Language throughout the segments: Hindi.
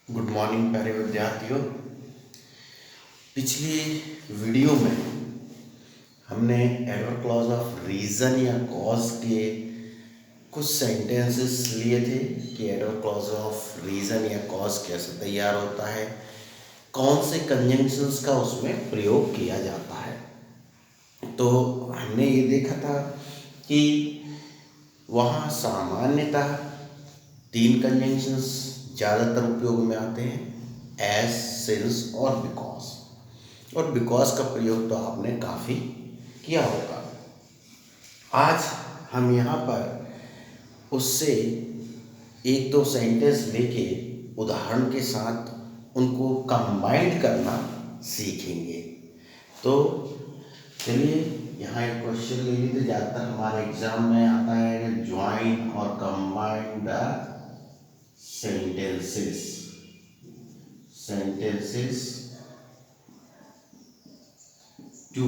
गुड मॉर्निंग प्यारे विद्यार्थियों। पिछली वीडियो में हमने एडवर्ब क्लॉज ऑफ रीज़न या कॉज के कुछ सेंटेंसेस लिए थे कि एडवर्ब क्लॉज ऑफ रीज़न या कॉज कैसे तैयार होता है, कौन से कंजंक्शंस का उसमें प्रयोग किया जाता है। तो हमने ये देखा था कि वहाँ सामान्यतः तीन कंजंक्शंस ज़्यादातर उपयोग में आते हैं, एज, सिंस और बिकॉज। और बिकॉज का प्रयोग तो आपने काफ़ी किया होगा। आज हम यहाँ पर उससे एक दो सेंटेंस लेके उदाहरण के साथ उनको कंबाइंड करना सीखेंगे। तो चलिए यहाँ एक क्वेश्चन ले लीजिए। ज़्यादातर हमारे एग्जाम में आता है ज्वाइन और combine the sentences to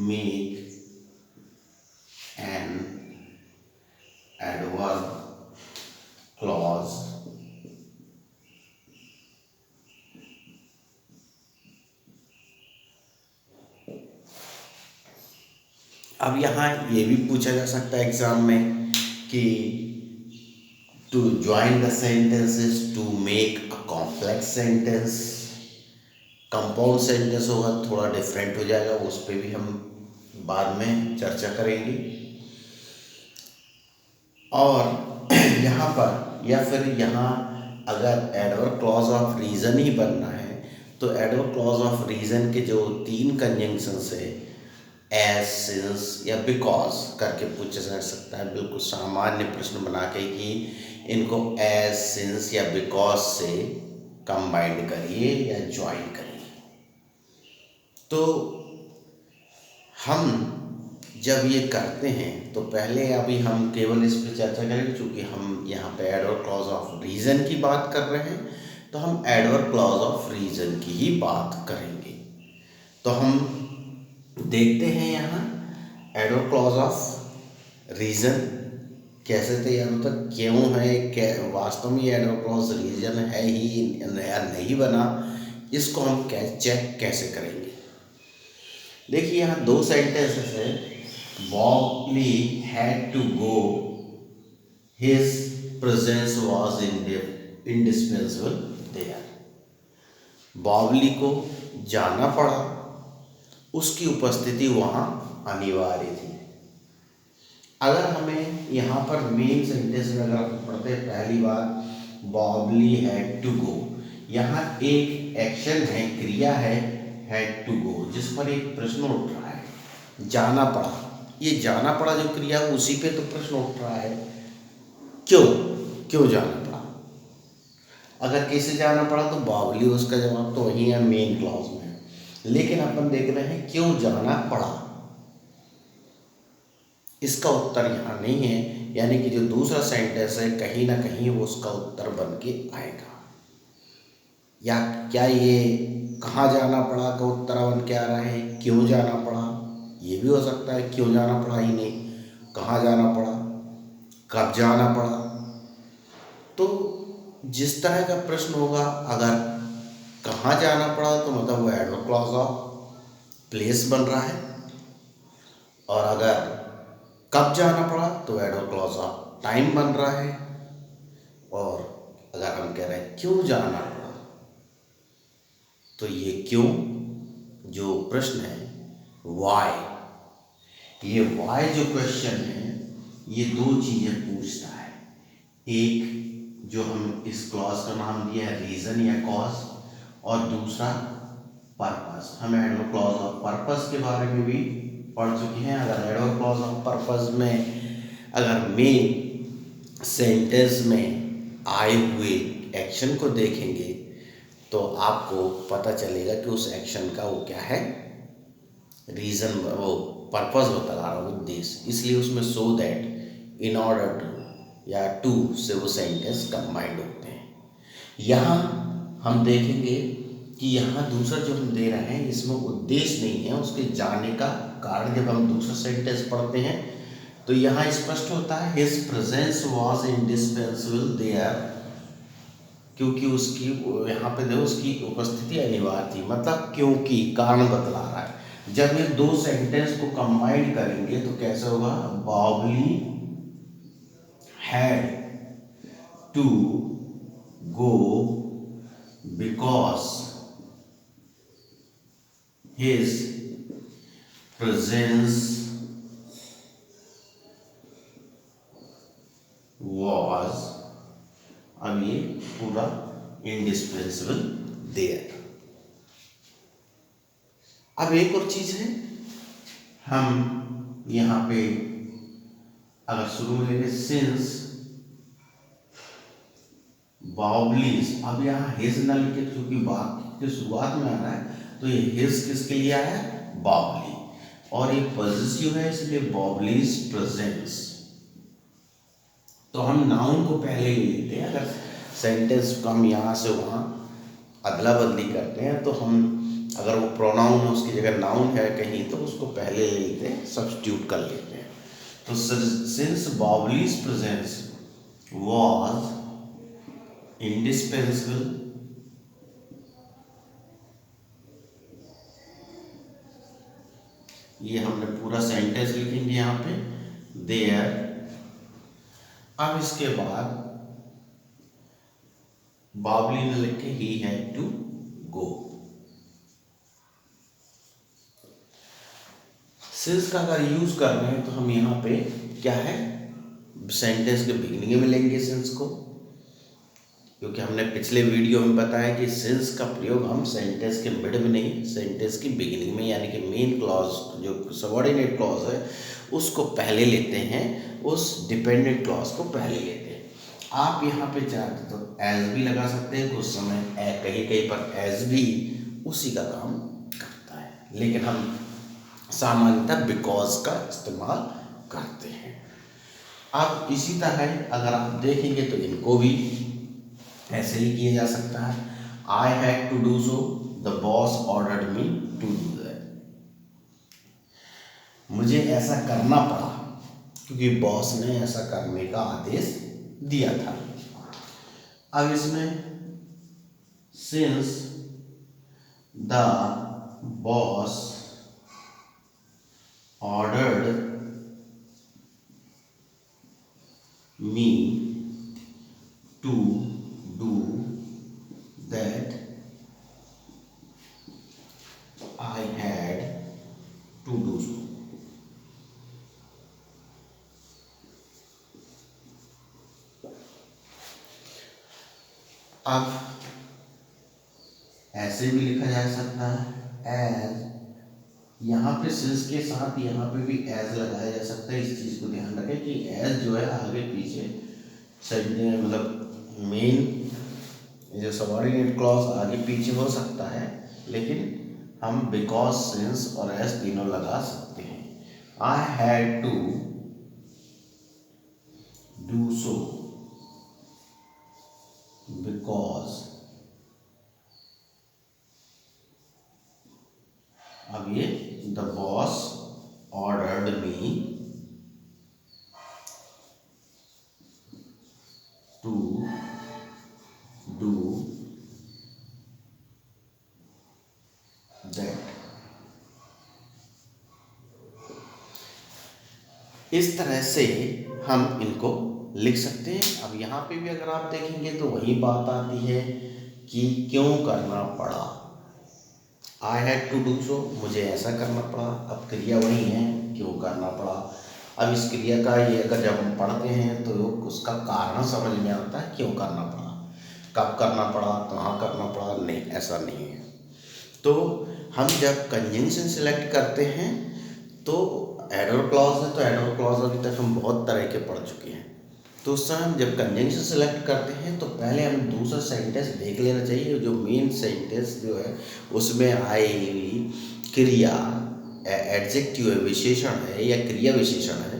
make an adverb clause अब यहाँ ये भी पूछा जा सकता है एग्जाम में कि to join the sentences to make a complex sentence. Compound sentence होगा थोड़ा डिफरेंट हो जाएगा, उस पर भी हम बाद में चर्चा करेंगे। और यहाँ पर या फिर यहाँ अगर एडवर्ब क्लॉज ऑफ रीज़न ही बनना है तो एडवर्ब क्लॉज ऑफ रीज़न के जो तीन कंजंक्शंस है, एज, सिंस या बिकॉज करके पूछा जा सकता है। बिल्कुल सामान्य प्रश्न बना के कि इनको एज, सिंस या बिकॉज से कंबाइंड करिए या ज्वाइन करिए। तो हम जब ये करते हैं तो पहले अभी हम केवल इस पर चर्चा करेंगे, क्योंकि हम यहाँ पे एडवर्ब क्लॉज ऑफ रीज़न की बात कर रहे हैं तो हम एडवर्ब क्लॉज ऑफ रीज़न की ही बात करेंगे। तो हम देखते हैं यहाँ एडवर्ब क्लॉज ऑफ रीज़न कैसे तैयार होता, क्यों है, क्या वास्तव में एडवर्ब क्लॉज रीज़न है ही या नहीं बना, इसको हम चेक कैसे करेंगे। देखिए यहाँ दो सेंटेंसेस है। Bob Lee had to go. His presence was indispensable there. Bob Lee को जाना पड़ा, उसकी उपस्थिति वहाँ अनिवार्य थी। अगर हमें यहाँ पर मेन सेंटेंस में अगर आप पढ़ते हैं पहली बार Bob Lee had to go, यहाँ एक एक्शन है, क्रिया है हैड टू गो, जिस पर एक प्रश्न उठ रहा है, जाना पड़ा। ये जाना पड़ा जो क्रिया उसी पे तो प्रश्न उठ रहा है, क्यों जाना पड़ा। अगर कैसे जाना पड़ा तो बावली, उसका जवाब तो वही है, मेन क्लॉज में। लेकिन अपन देख रहे हैं क्यों जाना पड़ा, इसका उत्तर यहाँ नहीं है। यानी कि जो दूसरा सेंटेंस है कहीं ना कहीं वो उसका उत्तर बन के आएगा। या क्या ये कहाँ जाना पड़ा का उत्तर बन के आ रहा है, क्यों जाना पड़ा। ये भी हो सकता है क्यों जाना पड़ा ही नहीं, कहाँ जाना पड़ा, कब जाना पड़ा। तो जिस तरह का प्रश्न होगा, अगर कहाँ जाना पड़ा तो मतलब वो एडवर्ब क्लॉज ऑफ प्लेस बन रहा है, और अगर कब जाना पड़ा तो एडवर्ब क्लॉज ऑफ टाइम बन रहा है। और अगर हम कह रहे हैं क्यों जाना पड़ा तो ये क्यों जो प्रश्न है, वाई, ये वाई जो क्वेश्चन है ये दो चीज़ें पूछता है। एक जो हम इस क्लॉज का नाम दिया है रीज़न या कॉज, और दूसरा पर्पस। हम एडवर्ब क्लॉज ऑफ पर्पस के बारे में भी पढ़ चुके हैं। अगर एडवर्ब क्लॉज ऑफ पर्पस में अगर मेन सेंटेंस में आए हुए एक्शन को देखेंगे तो आपको पता चलेगा कि उस एक्शन का वो क्या है, रीज़न, वो पर्पस बता रहा है, उद्देश्य। इसलिए उसमें so that, in order to या टू से वो सेंटेंस कंबाइंड होते हैं। यहाँ हम देखेंगे कि यहाँ दूसरा जो हम दे रहे हैं इसमें उद्देश्य नहीं है, उसके जाने का कारण। जब हम दूसरा सेंटेंस पढ़ते हैं तो यहाँ स्पष्ट होता है his presence was indispensable there. क्योंकि उसकी यहाँ पे देखो उसकी उपस्थिति अनिवार्य थी, मतलब क्योंकि कारण बतला रहा है। जब ये दो सेंटेंस को कंबाइन करेंगे तो कैसे होगा, Bawli had to go because his presence was, अब ये पूरा इंडिस्पेंसिबल देयर। अब एक और चीज है, हम यहाँ पे अगर शुरू में लेंगे सिंस बाउबलीज, अब यहाँ हिज न लिखे क्योंकि वाक्य की शुरुआत में आ रहा है, तो ये हिज किसके लिए आया है, बाउबली, और ये पॉजिटिव है इसलिए बाउबलीज प्रेजेंस। तो हम नाउन को पहले ले लेते हैं। अगर सेंटेंस को हम यहाँ से वहाँ अदला बदली करते हैं तो हम, अगर वो प्रोनाउन है उसकी जगह नाउन है कहीं, तो उसको पहले ले लेते हैं, सब्स्टिट्यूट कर लेते हैं। तो सिंस बावलीज प्रेजेंस वाज इंडिस्पेंसिबल ये हमने पूरा सेंटेंस लिखेंगे यहाँ पे देयर। अब इसके बाद बावली ने लिखे ही हैड टू गो। सिंस का अगर यूज कर रहे हैं तो हम यहाँ पे क्या है, सेंटेंस के बिगिनिंग में लेंगे सिंस को, क्योंकि हमने पिछले वीडियो में बताया कि सिंस का प्रयोग हम सेंटेंस के मिड में नहीं, सेंटेंस की बिगिनिंग में, यानी कि मेन क्लॉज जो सबऑर्डिनेट क्लॉज है उसको पहले लेते हैं, उस डिपेंडेंट क्लॉज को पहले लेते हैं। आप यहाँ पे चाहते तो एज भी लगा सकते हैं, कुछ समय कहीं कहीं पर एज भी उसी का काम करता है, लेकिन हम सामान्यतः बिकॉज का इस्तेमाल करते हैं। अब इसी तरह अगर आप देखेंगे तो इनको भी ऐसे ही किया जा सकता है। I had to do so, the boss ordered me to do that, मुझे ऐसा करना पड़ा क्योंकि बॉस ने ऐसा करने का आदेश दिया था। अब इसमें since the boss ordered me to do that, I had to do so. अब ऐसे भी लिखा जा सकता है एज, यहाँ पे सिंस के साथ यहाँ पे भी एज लगाया जा सकता है। इस चीज़ को ध्यान रखें कि एज जो है आगे पीछे मतलब मेन जो सबऑर्डिनेट क्लॉज आगे पीछे हो सकता है, लेकिन हम बिकॉज, सिंस और एज तीनों लगा सकते हैं। I had to do so because, अब ये the boss ordered me to do that. इस तरह से हम इनको लिख सकते हैं। अब यहाँ पे भी अगर आप देखेंगे तो वही बात आती है कि क्यों करना पड़ा। I had to do so, मुझे ऐसा करना पड़ा। अब क्रिया वही है, क्यों करना पड़ा। अब इस क्रिया का ये अगर जब हम पढ़ते हैं तो उसका कारण समझ में आता है, क्यों करना पड़ा, कब करना पड़ा, कहाँ करना पड़ा, नहीं ऐसा नहीं है। तो हम जब कंजंक्शन सिलेक्ट करते हैं तो एडवर्ब क्लॉज है, तो एडवर्ब क्लॉज अभी तक हम बहुत तरह के पढ़ चुके हैं। तो उस समय हम जब कंजंक्शन सेलेक्ट करते हैं तो पहले हमें दूसरा सेंटेंस देख लेना चाहिए, जो मेन सेंटेंस जो है उसमें आई हुई क्रिया, एडजेक्टिव है, विशेषण है या क्रिया विशेषण है,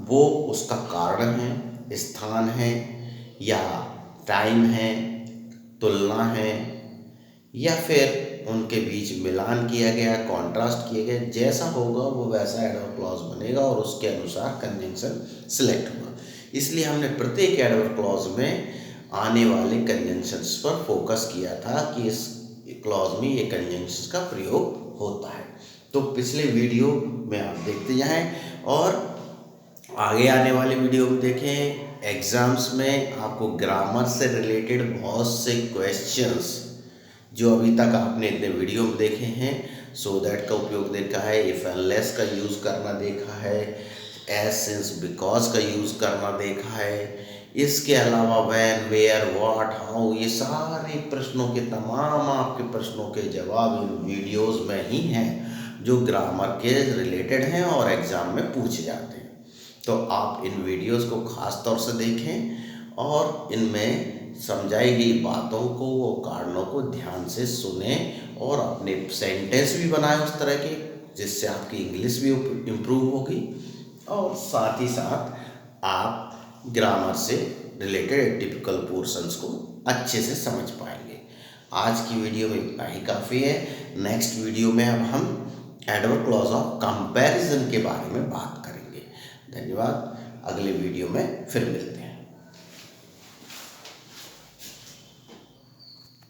वो उसका कारण है, स्थान है या टाइम है, तुलना है, या फिर उनके बीच मिलान किया गया, कॉन्ट्रास्ट किया गया, जैसा होगा वो वैसा एडवर्ब क्लॉज बनेगा और उसके अनुसार कंजंक्शन सिलेक्ट होगा। इसलिए हमने प्रत्येक एडवर्ब क्लॉज में आने वाले कंजंक्शंस पर फोकस किया था कि इस क्लॉज में ये कंजंक्शंस का प्रयोग होता है। तो पिछले वीडियो में आप देखते जाएं और आगे आने वाले वीडियो में देखें। एग्ज़ाम्स में आपको ग्रामर से रिलेटेड बहुत से क्वेश्चंस जो अभी तक आपने इतने वीडियो में देखे हैं, सो दैट का उपयोग देखा है, इफ अनलेस का यूज़ करना देखा है, एज सिंस बिकॉज का यूज़ करना देखा है। इसके अलावा व्हेन, वेयर, व्हाट, हाउ, ये सारे प्रश्नों के तमाम आपके प्रश्नों के जवाब इन वीडियोस में ही हैं जो ग्रामर के रिलेटेड हैं और एग्ज़ाम में पूछे जाते हैं। तो आप इन वीडियोस को ख़ास तौर से देखें और इनमें समझाई गई बातों को, वो कारणों को ध्यान से सुने और अपने सेंटेंस भी बनाएं उस तरह के जिससे आपकी इंग्लिश भी इम्प्रूव होगी और साथ ही साथ आप ग्रामर से रिलेटेड टिपिकल पोर्शंस को अच्छे से समझ पाएंगे। आज की वीडियो में इतना ही काफ़ी है। नेक्स्ट वीडियो में अब हम एडवर्ब क्लॉज ऑफ कंपैरिजन के बारे में बात करेंगे। धन्यवाद। अगले वीडियो में फिर मिलते हैं।